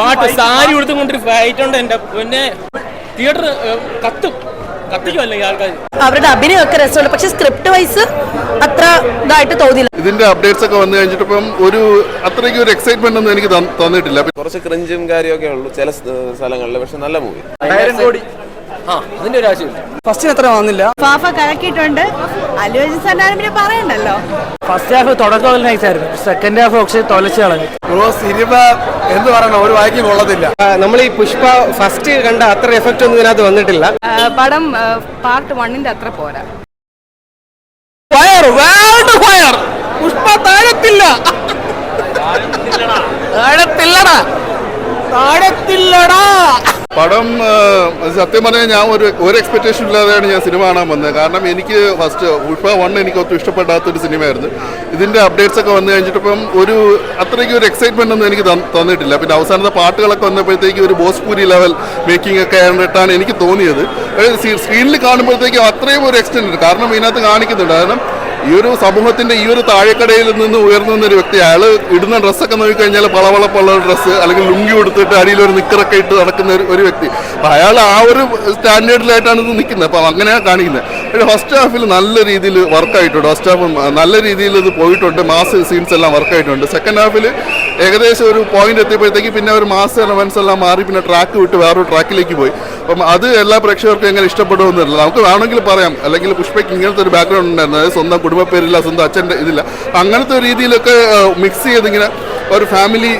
പാട്ട് സാരി കൊടുത്തും കൊണ്ടൊരു ഫൈറ്റ് ഉണ്ട് എന്റെ പിന്നെ തിയേറ്റർ കത്തിക്കുമല്ലേ ആൾക്കാർ. അവരുടെ അഭിനയമൊക്കെ രസമുണ്ട്, പക്ഷെ സ്ക്രിപ്റ്റ് വൈസ് അത്ര ഇതായിട്ട് തോന്നില്ല. ഇതിന്റെ അപ്ഡേറ്റ്സ് ഒക്കെ വന്നു കഴിഞ്ഞിട്ടിപ്പം അത്രയ്ക്ക് ഒരു എക്സൈറ്റ്മെന്റ് ഒന്നും എനിക്ക് തന്നിട്ടില്ല. കുറച്ച് ക്രിഞ്ചും കാര്യമൊക്കെ ഉള്ളൂ ചില സ്ഥലങ്ങളിൽ, പക്ഷെ നല്ല മൂവി. അതിന്റെ ഒരു ആശയമില്ല. ഫസ്റ്റിന് അത്ര വന്നില്ല. ഫാഫ കലക്കിയിട്ടുണ്ട്. അല്ലു അർജുൻ സാറിന് പിന്നെ പറയണ്ടല്ലോ. ഫസ്റ്റ് ഹാഫ് തുടക്കം നൈസായിരുന്നു, സെക്കൻഡ് ഹാഫ് പക്ഷേ തൊലച്ച് കളഞ്ഞു. സിനിമ എന്ത് പറയണം, ഒരു വായിക്ക് കൊള്ളത്തില്ല. നമ്മൾ ഈ പുഷ്പ ഫസ്റ്റ് കണ്ട അത്ര എഫക്റ്റ് ഒന്നും ഇതിനകത്ത് വന്നിട്ടില്ല. പടം പാർട്ട് 1 അത്ര പോരാ. പുഷ്പ താഴത്തില്ലടാ. പടം സത്യം പറഞ്ഞാൽ ഞാൻ ഒരു എക്സ്പെക്ടേഷൻ ഇല്ലാതെയാണ് ഞാൻ സിനിമ കാണാൻ വന്നത്. കാരണം എനിക്ക് ഫസ്റ്റ് പുഷ്പ 1 എനിക്ക് ഒട്ടും ഇഷ്ടപ്പെടാത്തൊരു സിനിമയായിരുന്നു. ഇതിൻ്റെ അപ്ഡേറ്റ്സ് ഒക്കെ വന്നു കഴിഞ്ഞിട്ടിപ്പം അത്രയ്ക്ക് ഒരു എക്സൈറ്റ്മെന്റ് ഒന്നും എനിക്ക് തന്നിട്ടില്ല. പിന്നെ അവസാനത്തെ പാട്ടുകളൊക്കെ വന്നപ്പോഴത്തേക്ക് ഒരു ഭോജ്പൂരി ലെവൽ മേക്കിംഗ് ഒക്കെ ആയിട്ടാണ് എനിക്ക് തോന്നിയത്. സ്ക്രീനിൽ കാണുമ്പോഴത്തേക്കും അത്രയും ഒരു എക്സ്റ്റെൻഡ് ഉണ്ട്. കാരണം ഇതിനകത്ത് കാണിക്കുന്നുണ്ട്. കാരണം ഈ ഒരു സമൂഹത്തിന്റെ ഈ ഒരു താഴെക്കടയിൽ നിന്ന് ഉയർന്നു വന്നൊരു വ്യക്തി, അയാൾ ഇടുന്ന ഡ്രസ്സൊക്കെ നോക്കിക്കഴിഞ്ഞാൽ പളവളപ്പുള്ള ഡ്രസ്സ് അല്ലെങ്കിൽ ലുങ്കി കൊടുത്തിട്ട് അടിയിൽ ഒരു നിക്കറൊക്കെ ഇട്ട് നടക്കുന്ന ഒരു വ്യക്തി. അപ്പം അയാൾ ആ ഒരു സ്റ്റാൻഡേർഡിലായിട്ടാണ് ഇത് നിൽക്കുന്നത്. അപ്പം അങ്ങനെയാണ് കാണിക്കുന്നത്. പക്ഷേ ഫസ്റ്റ് ഹാഫിൽ നല്ല രീതിയിൽ വർക്കായിട്ടുണ്ട്. ഫസ്റ്റ് ഹാഫ് നല്ല രീതിയിൽ ഇത് പോയിട്ടുണ്ട്. മാസ് സീൻസ് എല്ലാം വർക്കായിട്ടുണ്ട്. സെക്കൻഡ് ഹാഫിൽ ഏകദേശം ഒരു പോയിന്റ് എത്തിയപ്പോഴത്തേക്ക് പിന്നെ ഒരു മാസ് എലമെന്റ്സ് എല്ലാം മാറി പിന്നെ ട്രാക്ക് വിട്ട് വേറൊരു ട്രാക്കിലേക്ക് പോയി. അപ്പം അത് എല്ലാ പ്രേക്ഷകർക്കും എങ്ങനെ ഇഷ്ടപ്പെടുമെന്നില്ല. നമുക്ക് വേണമെങ്കിൽ പറയാം, അല്ലെങ്കിൽ പുഷ്പയ്ക്ക് ഇങ്ങനത്തെ ഒരു ബാക്ക്ഗ്രൗണ്ട് ഉണ്ടായിരുന്നു. അതായത് സ്വന്തം കുടുംബപ്പേരില്ല, സ്വന്തം അച്ഛൻ്റെ ഇതില്ല, അങ്ങനത്തെ ഒരു രീതിയിലൊക്കെ മിക്സ് ചെയ്തിങ്ങനെ ഒരു ഫാമിലി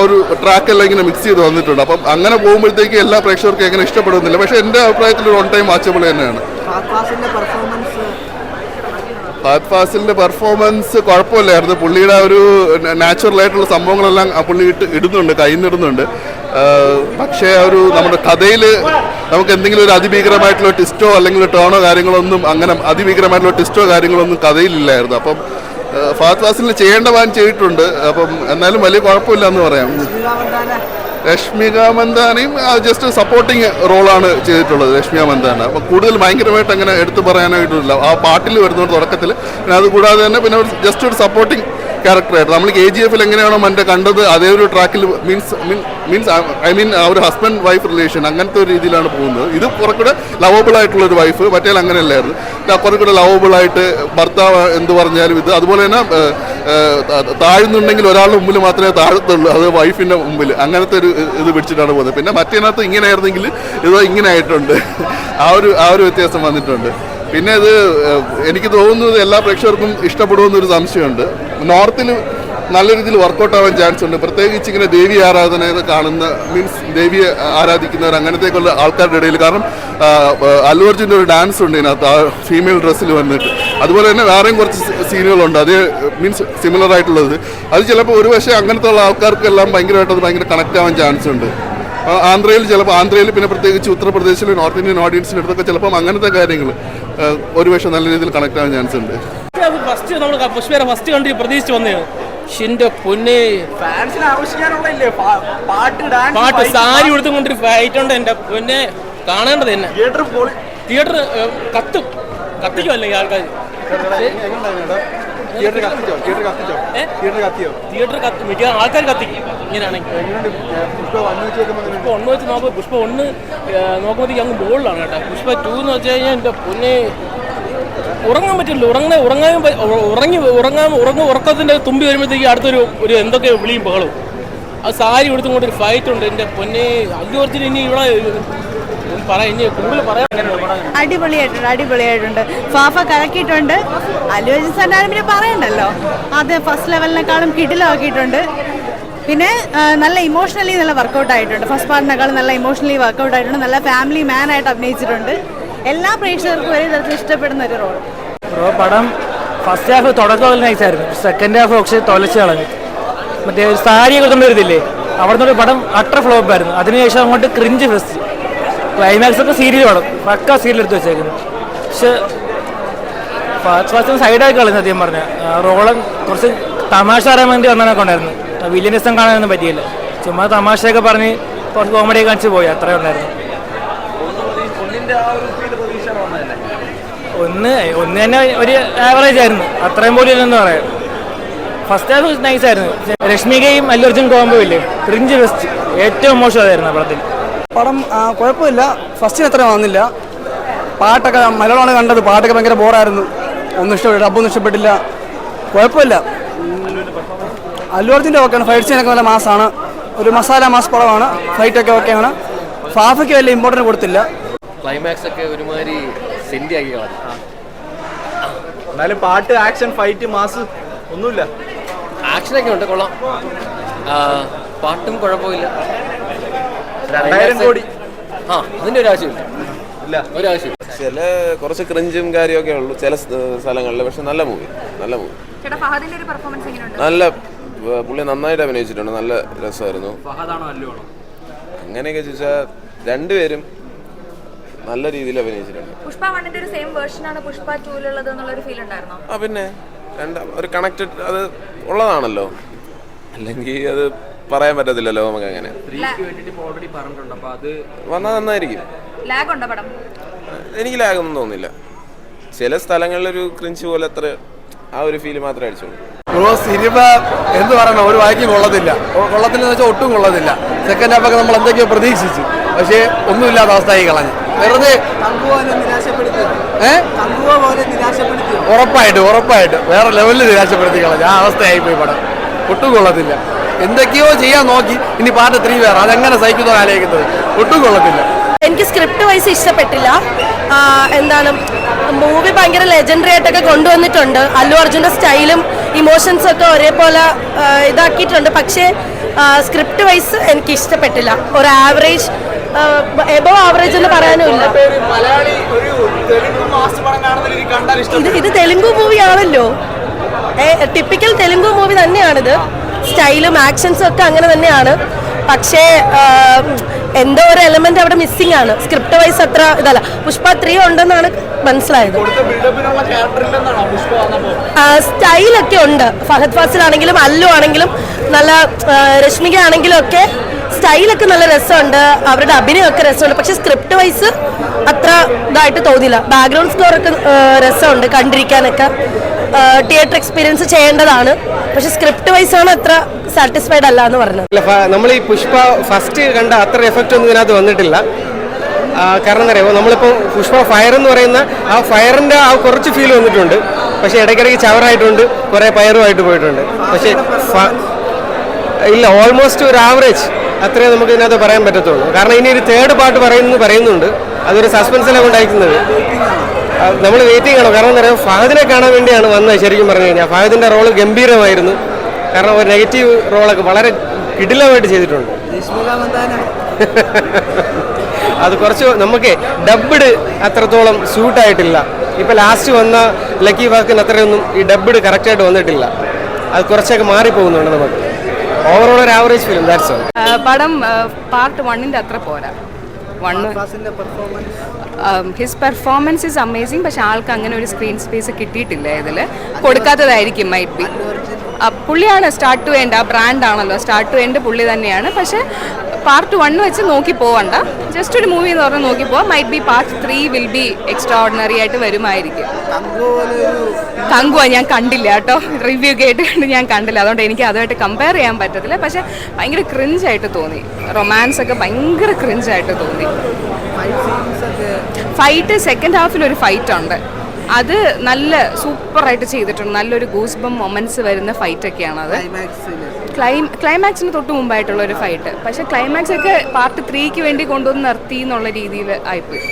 ഒരു ട്രാക്കെല്ലാം ഇങ്ങനെ മിക്സ് ചെയ്ത് വന്നിട്ടുണ്ട്. അപ്പം അങ്ങനെ പോകുമ്പോഴത്തേക്ക് എല്ലാ പ്രേക്ഷകർക്കും എങ്ങനെ ഇഷ്ടപ്പെടുന്നില്ല. പക്ഷേ എൻ്റെ അഭിപ്രായത്തിൽ ഒരു 1 ടൈം വാച്ചബിൾ തന്നെയാണ്. ഫഹദ് ഫാസിലിന്റെ പെർഫോമൻസ് കുഴപ്പമില്ലായിരുന്നു. പുള്ളിയുടെ ഒരു നാച്ചുറൽ ആയിട്ടുള്ള സംഭവങ്ങളെല്ലാം പുള്ളി ഇടുന്നുണ്ട്, കയ്യിന്നിടുന്നുണ്ട്. പക്ഷേ നമ്മുടെ കഥയിൽ നമുക്ക് എന്തെങ്കിലും ഒരു അതിഭീകരമായിട്ടുള്ള ട്വിസ്റ്റോ അല്ലെങ്കിൽ ടേണോ കാര്യങ്ങളൊന്നും അങ്ങനെ അതിഭീകരമായിട്ടുള്ള ട്വിസ്റ്റോ കാര്യങ്ങളൊന്നും കഥയിലില്ലായിരുന്നു. അപ്പം ഫഹദ് ഫാസിലിന് ചെയ്യേണ്ട ചെയ്തിട്ടുണ്ട്. അപ്പം എന്നാലും വലിയ കുഴപ്പമില്ല എന്ന് പറയാം. രശ്മിക മന്ദാനയും ജസ്റ്റ് സപ്പോർട്ടിങ് റോളാണ് ചെയ്തിട്ടുള്ളത്. രശ്മിക മന്ദാന അപ്പം കൂടുതൽ ഭയങ്കരമായിട്ട് അങ്ങനെ എടുത്തു പറയാനായിട്ടില്ല. ആ പാട്ടിൽ വരുന്നതുകൊണ്ട് തുടക്കത്തിൽ, പിന്നെ അതുകൂടാതെ തന്നെ പിന്നെ ജസ്റ്റ് ഒരു സപ്പോർട്ടിങ് ക്യാരക്ടറായിട്ട് നമ്മൾ KGF എങ്ങനെയാണോ മറ്റേ കണ്ടത് അതേ ഒരു ട്രാക്കിൽ ആ ഒരു ഹസ്ബൻഡ് വൈഫ് റിലേഷൻ അങ്ങനത്തെ ഒരു രീതിയിലാണ് പോകുന്നത്. ഇത് കുറച്ചുകൂടെ ലവബിൾ ആയിട്ടുള്ളൊരു വൈഫ്, മറ്റേ അങ്ങനെയല്ലായിരുന്നു. കുറച്ചുകൂടെ ലവബിൾ ആയിട്ട് ഭർത്താവ് എന്ത് പറഞ്ഞാലും ഇത്. അതുപോലെ തന്നെ താഴ്ന്നുണ്ടെങ്കിൽ ഒരാളുടെ മുമ്പിൽ മാത്രമേ താഴത്തുള്ളൂ, അത് വൈഫിൻ്റെ മുമ്പിൽ. അങ്ങനത്തെ ഒരു ഇത് പിടിച്ചിട്ടാണ് പോകുന്നത്. പിന്നെ മറ്റേനകത്ത് ഇങ്ങനെ ആയിരുന്നെങ്കിൽ ഇത് ഇങ്ങനെ ആയിട്ടുണ്ട്. ആ ഒരു വ്യത്യാസം വന്നിട്ടുണ്ട്. പിന്നെ ഇത് എനിക്ക് തോന്നുന്നത് എല്ലാ പ്രേക്ഷകർക്കും ഇഷ്ടപ്പെടുമെന്നൊരു സംശയമുണ്ട്. നോർത്തിൽ നല്ല രീതിയിൽ വർക്കൗട്ട് ആവാൻ ചാൻസ് ഉണ്ട്. പ്രത്യേകിച്ച് ഇങ്ങനെ ദേവി ആരാധന കാണുന്ന ദേവിയെ ആരാധിക്കുന്നവർ അങ്ങനത്തേക്കുള്ള ആൾക്കാരുടെ ഇടയിൽ. കാരണം അല്ലു അർജുൻ്റെ ഒരു ഡാൻസ് ഉണ്ട് ഇതിനകത്ത്, ആ ഫീമെയിൽ ഡ്രസ്സിൽ വന്നിട്ട്. അതുപോലെ തന്നെ വേറെയും കുറച്ച് സീനുകളുണ്ട്, അതേ സിമിലർ ആയിട്ടുള്ളത്. അത് ചിലപ്പോൾ ഒരു പക്ഷേ അങ്ങനത്തെ ഉള്ള ആൾക്കാർക്കെല്ലാം ഭയങ്കരമായിട്ട് അത് ഭയങ്കര കണക്ട് ആവാൻ ചാൻസ് ഉണ്ട്. ആന്ധ്രയിൽ പിന്നെ പ്രത്യേകിച്ച് ഉത്തർപ്രദേശിലെ നോർത്ത് ഇന്ത്യൻ ഓഡിയൻസിൻ്റെ അടുത്തൊക്കെ ചിലപ്പം അങ്ങനത്തെ കാര്യങ്ങൾ ഒരുപക്ഷെ നല്ല രീതിയിൽ കണക്ട് ആവാൻ ചാൻസ് ഉണ്ട്. ഫസ്റ്റ് നമ്മൾ പുഷ്പയുടെ ഫസ്റ്റ് കണ്ട് പ്രതീക്ഷിച്ച് വന്നതാണ്. ഷിന്റെ പൊന്നെ പാട്ട് സാരി കൊടുത്തും കൊണ്ടൊരു ഫൈറ്റ് ഉണ്ട് എന്റെ പൊന്നെ, കാണേണ്ടത് തന്നെ. തിയേറ്റർ കത്തിക്കുമല്ലേ ആൾക്കാർ. തിയേറ്റർ മിക്ക ആൾക്കാർ കത്തിക്കും ഇങ്ങനെയാണെങ്കിൽ. പുഷ്പ 1 വെച്ച് നോക്കുമ്പോൾ പുഷ്പ 1 നോക്കുമ്പോഴത്തേക്ക് അങ്ങ് മുകളിലാണ് കേട്ടോ. പുഷ്പ 2 എന്ന് വെച്ച് കഴിഞ്ഞാൽ എൻ്റെ പൊന്നെ ഉറങ്ങാൻ പറ്റില്ല. ഉറക്കത്തിൻ്റെ തുമ്പി വരുമ്പോഴത്തേക്ക് അടുത്തൊരു എന്തൊക്കെ വിളിയും ബഹളും. അത് സാരി കൊടുത്തും കൊണ്ടൊരു ഫൈറ്റ് ഉണ്ട് എൻ്റെ പൊന്നെ. അല്ലു അർജുൻ ഇനി ഇവിടെ അടിപൊളിയായിട്ടുണ്ട്. ഫാഫ കലക്കിയിട്ടുണ്ട്. അല്ലു അർജുൻ സാറിന് പിന്നെ പറയണ്ടല്ലോ, അത് ഫസ്റ്റ് ലെവലിനെക്കാളും കിടിലാക്കിയിട്ടുണ്ട്. പിന്നെ നല്ല ഇമോഷണലി നല്ല വർക്കൗട്ട് ആയിട്ടുണ്ട്. ഫസ്റ്റ് പാർട്ടിനേക്കാളും നല്ല ഇമോഷണലി വർക്കൗട്ട് ആയിട്ടുണ്ട്. നല്ല ഫാമിലി മാൻ ആയിട്ട് അഭിനയിച്ചിട്ടുണ്ട്. എല്ലാ പ്രേക്ഷകർക്കും ഒരേ തരത്തിൽ ഇഷ്ടപ്പെടുന്ന ഒരു റോൾ. പടം ഫസ്റ്റ് ഹാഫ് തുടക്കം നൈസായിരുന്നു, സെക്കൻഡ് ഹാഫ് പക്ഷേ തൊലച്ച് കളഞ്ഞു. മറ്റേ സാരിയൊക്കെ കൊണ്ടുവരുന്നില്ലേ, അവിടെ നിന്നൊരു പടം അട്ടർ ഫ്ലോപ്പായിരുന്നു. അതിനുശേഷം അങ്ങോട്ട് ക്രിഞ്ച് ഫെസ്റ്റ്. ക്ലൈമാക്സ് ഒക്കെ സീരിയൽ പടം പക്ക സീരിയൽ എടുത്ത് വെച്ചേക്കുന്നു. പക്ഷെ ഫസ്റ്റ് സൈഡാക്കി കളഞ്ഞു. സത്യം പറഞ്ഞാൽ റോളൻ കുറച്ച് തമാശ അറിയാൻ വേണ്ടി വന്നതൊക്കെ ഉണ്ടായിരുന്നു. വില്ലനിസം കാണാനൊന്നും പറ്റിയില്ല. ചുമ്മാ തമാശയൊക്കെ പറഞ്ഞ് കുറച്ച് കോമഡി കാണിച്ച് പോയി, അത്രേ ഉണ്ടായിരുന്നു. ഒന്ന് തന്നെ ഒരു ആവറേജ് ആയിരുന്നു, അത്രയും പോലും ഇല്ലെന്ന് പറയാം. ഫസ്റ്റ് ഹാഫ് നൈസ് ആയിരുന്നു. രശ്മികയും അല്ലു അർജുൻ കോംബോ ഇല്ലേ, ക്രിഞ്ച് ഫെസ്റ്റ് ഏറ്റവും മോശമായിരുന്നു പടത്തിൽ. പടം കുഴപ്പമില്ല, ഫസ്റ്റിന് അത്ര വന്നില്ല. പാട്ടൊക്കെ മലയാളമാണ് കണ്ടത്, പാട്ടൊക്കെ ഭയങ്കര ബോറായിരുന്നു. ഒന്നും ഇഷ്ടപ്പെട്ടില്ല, ഡബ്ബൊന്നും ഇഷ്ടപ്പെട്ടില്ല. കുഴപ്പമില്ല. അല്ലു അർജുൻ്റെ ഓക്കെയാണ്, ഫൈറ്റ് സീനൊക്കെ നല്ല മാസാണ്, ഒരു മസാല മാസ് പടമാണ്, ഫൈറ്റൊക്കെ ഓക്കെയാണ്. ഫാഫയ്ക്ക് വലിയ ഇമ്പോർട്ടൻറ്റ് കൊടുത്തില്ല. ക്ലൈമാക്സ് ഒക്കെ ഒരുമാതിരി സെൻറ്റി ആക്കി കളഞ്ഞു. എന്നാലും പാട്ട്, ആക്ഷൻ, ഫൈറ്റ്, മാസ് ഒന്നുമില്ല. ആക്ഷനൊക്കെ ഉണ്ട്, കൊള്ളാം. പാട്ടും കുഴപ്പമില്ല. 2000 കോടി അതിൻ്റെ ഒരു ആവശ്യമില്ല, ഇല്ല, ഒരാവശ്യം. ചില കുറച്ച് ക്രിഞ്ചും കാര്യമൊക്കെ ഉള്ളൂ ചില സ്ഥലങ്ങളിൽ. പക്ഷെ നല്ല മൂവി. നല്ല പുള്ളി നന്നായിട്ട് അഭിനയിച്ചിട്ടുണ്ട്, നല്ല രസമായിരുന്നു. അങ്ങനെയൊക്കെ ചോദിച്ചാൽ രണ്ടുപേരും നല്ല രീതിയിൽ അഭിനയിച്ചിട്ടുണ്ട്. പുഷ്പ 1ന്റെ ഒരു സെയിം വേർഷൻ ആണ് പുഷ്പ 2-ലുള്ളത് എന്നുള്ളൊരു ഫീൽ ഉണ്ടായിരുന്നോ? പിന്നെ ഒരു കണക്റ്റഡ് അത് ഉള്ളതാണല്ലോ, അല്ലെങ്കിൽ അത് പറയാൻ പറ്റത്തില്ലല്ലോ നമുക്ക്. അങ്ങനെ വന്നാൽ നന്നായിരിക്കും. ലാഗ് ഉണ്ടോ പടം? എനിക്ക് ലാഗൊന്നും തോന്നില്ല. ചില സ്ഥലങ്ങളിലൊരു ക്രിഞ്ച് പോലെ അത്ര ആ ഒരു ഫീല് മാത്രമേ അടിച്ചുള്ളൂ. സിനിമ എന്ത് പറയണം, ഒരു വായിക്കും കൊള്ളത്തില്ല. കൊള്ളത്തില്ലെന്ന് വെച്ചാൽ ഒട്ടും കൊള്ളത്തില്ല. സെക്കൻഡ് ഹാഫൊക്കെ നമ്മൾ എന്തൊക്കെയോ പ്രതീക്ഷിച്ചു, പക്ഷേ ഒന്നുമില്ലാത്ത അവസ്ഥയായി കളഞ്ഞു. വെറുതെ ഉറപ്പായിട്ട് വേറെ ലെവലിൽ നിരാശപ്പെടുത്തി കളഞ്ഞു. ആ അവസ്ഥയായിപ്പോയി പടം. ഒട്ടും കൊള്ളത്തില്ല. എന്തൊക്കെയോ ചെയ്യാൻ നോക്കി, ഇനി പാർട്ട് 3 വേറെ, അതെങ്ങനെ സഹിക്കുന്നോ ആലോചിക്കുന്നത്. ഒട്ടും കൊള്ളത്തില്ല. എനിക്ക് സ്ക്രിപ്റ്റ് വൈസ് ഇഷ്ടപ്പെട്ടില്ല. എന്താണ് മൂവി ഭയങ്കര ലെജൻഡറി ആയിട്ടൊക്കെ കൊണ്ടുവന്നിട്ടുണ്ട്. അല്ലു അർജുൻ്റെ സ്റ്റൈലും ഇമോഷൻസും ഒക്കെ ഒരേപോലെ ഇതാക്കിയിട്ടുണ്ട്. പക്ഷേ സ്ക്രിപ്റ്റ് വൈസ് എനിക്ക് ഇഷ്ടപ്പെട്ടില്ല. ഒരു ആവറേജ്, എബോ ആവറേജ് എന്ന് പറയാനുമില്ല. ഇത് തെലുങ്കു മൂവി ആണല്ലോ, ടിപ്പിക്കൽ തെലുങ്കു മൂവി തന്നെയാണിത്. സ്റ്റൈലും ആക്ഷൻസും ഒക്കെ അങ്ങനെ തന്നെയാണ്. പക്ഷേ എന്തോ ഒരു എലമെന്റ് അവിടെ മിസ്സിംഗ് ആണ്. സ്ക്രിപ്റ്റ് വൈസ് അത്ര ഇതല്ല. പുഷ്പ 3 ഉണ്ടെന്നാണ് മനസ്സിലായത്. സ്റ്റൈലൊക്കെ ഉണ്ട്. ഫഹദ് ഫാസിലാണെങ്കിലും അല്ലു ആണെങ്കിലും നല്ല, രശ്മിക ആണെങ്കിലും ഒക്കെ സ്റ്റൈലൊക്കെ നല്ല രസമുണ്ട്. അവരുടെ അഭിനയമൊക്കെ രസമുണ്ട്. പക്ഷെ സ്ക്രിപ്റ്റ് വൈസ് അത്ര ഇതായിട്ട് തോന്നില്ല. ബാക്ക്ഗ്രൗണ്ട് സ്കോർ ഒക്കെ രസമുണ്ട് കണ്ടിരിക്കാനൊക്കെ. തിയേറ്റർ എക്സ്പീരിയൻസ് ചെയ്യേണ്ടതാണ്. പക്ഷെ സ്ക്രിപ്റ്റ് വൈസ് ആണ് അത്ര സാറ്റിസ്ഫൈഡ് അല്ല എന്ന് പറഞ്ഞത്. നമ്മൾ ഈ പുഷ്പ ഫസ്റ്റ് കണ്ട അത്ര എഫക്റ്റ് ഒന്നും ഇതിനകത്ത് വന്നിട്ടില്ല. കാരണം എന്താ പറയുക, നമ്മളിപ്പോൾ പുഷ്പ ഫയർ എന്ന് പറയുന്ന ആ ഫയറിൻ്റെ ആ കുറച്ച് ഫീൽ വന്നിട്ടുണ്ട്. പക്ഷേ ഇടയ്ക്കിടയ്ക്ക് ചവറായിട്ടുണ്ട്, കുറേ പയറുമായിട്ട് പോയിട്ടുണ്ട്. പക്ഷേ ഇല്ല, ഓൾമോസ്റ്റ് ഒരു ആവറേജ് അത്രേ നമുക്ക് ഇതിനകത്ത് പറയാൻ പറ്റത്തുള്ളൂ. കാരണം ഇനി ഒരു തേർഡ് പാർട്ട് പറയുന്നുണ്ട്. അതൊരു സസ്പെൻസിലാണ് കൊണ്ടയക്കുന്നത്. നമ്മൾ വെയിറ്റിംഗ് ആണോ. കാരണം എന്താ പറയുക, ഫഹദിനെ കാണാൻ വേണ്ടിയാണ് വന്നത്. ശരിക്കും പറഞ്ഞു കഴിഞ്ഞാൽ ഫഹദിൻ്റെ റോള് ഗംഭീരമായിരുന്നു. കാരണം ഒരു നെഗറ്റീവ് റോളൊക്കെ വളരെ കിടിലമായിട്ട് ചെയ്തിട്ടുണ്ട്. അത് കുറച്ച് നമുക്ക് ഡബ്ഡ് അത്രത്തോളം സ്യൂട്ടായിട്ടില്ല. ഇപ്പം ലാസ്റ്റ് വന്ന ലക്കി വാക്കിന് അത്രയൊന്നും ഈ ഡബ്ഡ് കറക്റ്റായിട്ട് വന്നിട്ടില്ല. അത് കുറച്ചൊക്കെ മാറിപ്പോകുന്നുണ്ട് നമുക്ക്. ഓവറോൾ ഒരു ആവറേജ് ഫിലിം, ദാറ്റ്സ് ഓൾ. പടം പാർട്ട് 1ന്റെ അത്ര പോരാ. His performance is amazing. പക്ഷെ ആൾക്ക് അങ്ങനെ ഒരു സ്ക്രീൻ സ്പേസ് കിട്ടിയിട്ടില്ല. ഇതിൽ കൊടുക്കാത്തതായിരിക്കും മൈറ്റ് ബി. പുള്ളിയാണ് സ്റ്റാർട്ട് ടു എൻഡ്, ആ ബ്രാൻഡാണല്ലോ, സ്റ്റാർട്ട് ടു എൻഡ് പുള്ളി തന്നെയാണ്. പക്ഷേ പാർട്ട് 1 വെച്ച് നോക്കി പോവണ്ട, ജസ്റ്റ് ഒരു മൂവി എന്ന് പറഞ്ഞാൽ നോക്കി പോവാം. Might be part 3 will be extra ordinary ആയിട്ട് വരുമായിരിക്കും. കങ്കുവ ഞാൻ കണ്ടില്ല കേട്ടോ, റിവ്യൂ കേട്ടിട്ടുണ്ട്, ഞാൻ കണ്ടില്ല. അതുകൊണ്ട് എനിക്ക് അതുമായിട്ട് കമ്പയർ ചെയ്യാൻ പറ്റത്തില്ല. പക്ഷെ ഭയങ്കര ക്രിഞ്ചായിട്ട് തോന്നി. റൊമാൻസ് ഒക്കെ ഭയങ്കര ക്രിഞ്ചായിട്ട് തോന്നി. ഫൈറ്റ് സെക്കൻഡ് ഹാഫിൽ ഒരു ഫൈറ്റ് ഉണ്ട്, അത് നല്ല സൂപ്പറായിട്ട് ചെയ്തിട്ടുണ്ട്. നല്ലൊരു ഗൂസ് ബം മൊമെന്റ്സ് വരുന്ന ഫൈറ്റൊക്കെയാണത്. ക്ലൈമാക്സിന് തൊട്ട് മുമ്പായിട്ടുള്ള ഒരു ഫൈറ്റ്. പക്ഷെ ക്ലൈമാക്സ് ഒക്കെ പാർട്ട് 3ക്ക് വേണ്ടി കൊണ്ടുവന്ന് നിർത്തി എന്നുള്ള രീതിയിൽ ആയിപ്പോയി.